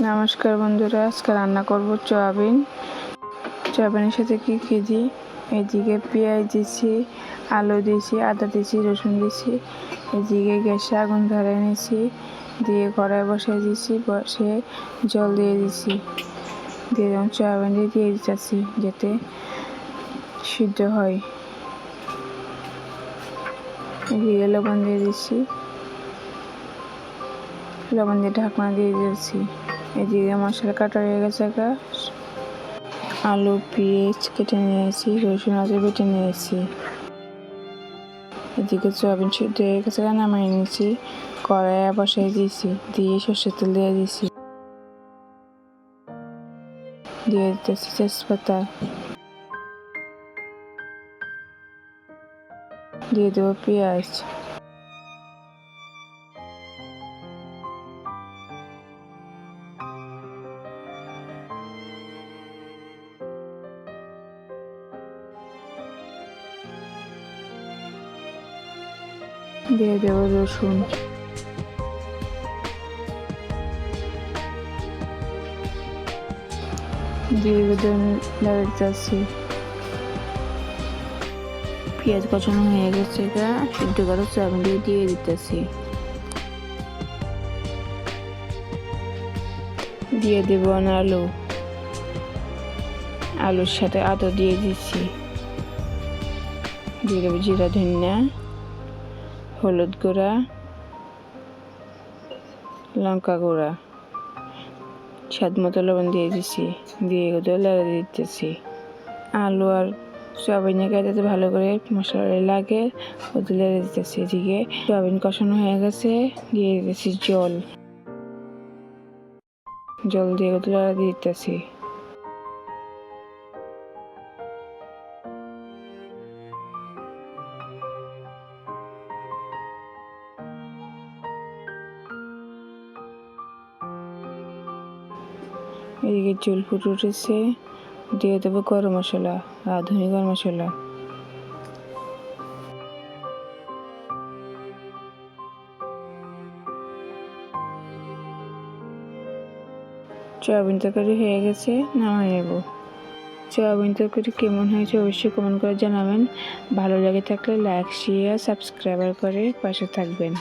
নমস্কার বন্ধুরা, আজকে রান্না করব সয়াবিন। সয়াবিনের সাথে কি কি দিই, এদিকে পেঁয়াজ দিয়েছি, আলু দিয়েছি, আদা দিয়েছি, রসুন দিয়েছি। এদিকে গ্যাসে আগুন ধরিয়ে নিয়েছি, দিয়ে কড়াই বসিয়ে দিয়েছি, বসে জল দিয়ে দিয়েছি, দিয়ে যেমন সয়াবিন দিয়ে দিতেছি যাতে সিদ্ধ হয়। এদিকে লবণ দিয়ে দিচ্ছি, লবণ দিয়ে ঢাকনা দিয়ে দিয়েছি। এদিকে মশলা কাটা হয়ে গেছে, আলু পেঁয়াজ কেটে নিয়েছি, রসুন আদা বেটে নিয়েছি। এদিকে সয়াবিন সিদ্ধ হয়ে গেছে, নামিয়ে নিয়েছি, কড়াইয়ে বসাই দিয়েছি, দিয়ে সর্ষের তেল দিয়ে দিয়েছি, দিয়ে দিতেছি তেজপাতা, দিয়ে দেবো পেঁয়াজ, দিয়ে দেবো রসুন, দিয়ে দিতেছি। পেঁয়াজ কষানো হয়ে গেছে, সিদ্ধ করা সয়াবিন দিয়ে দিতেছি, দিয়ে দেব আলুর সাথে আদা দিয়ে দিচ্ছি, দিয়ে দেবো জিরা ধনিয়া, হলুদ গুঁড়া, লঙ্কা গুঁড়া, স্বাদ মতো লবণ দিয়ে দিচ্ছি, দিয়ে লাড়া দিতেছি। আলু আর সয়াবিন যাতে ভালো করে মশলা লাগে ওদের লেড়ে দিতেছি। এদিকে সয়াবিন কষানো হয়ে গেছে, দিয়ে দিতেছি জল দিয়ে লাড়া দিতেছি। এদিকে ঝোল ফুটে উঠেছে, দিয়ে দেবো গরম মশলা, রাঁধুনি গরম মশলা, সয়াবিন তরকারি হয়ে গেছে, নামিয়ে নেব। সয়াবিন তরকারি কেমন হয়েছে অবশ্যই কমেন্ট করে জানাবেন। ভালো লাগে থাকলে লাইক শেয়ার সাবস্ক্রাইব করে পাশে থাকবেন।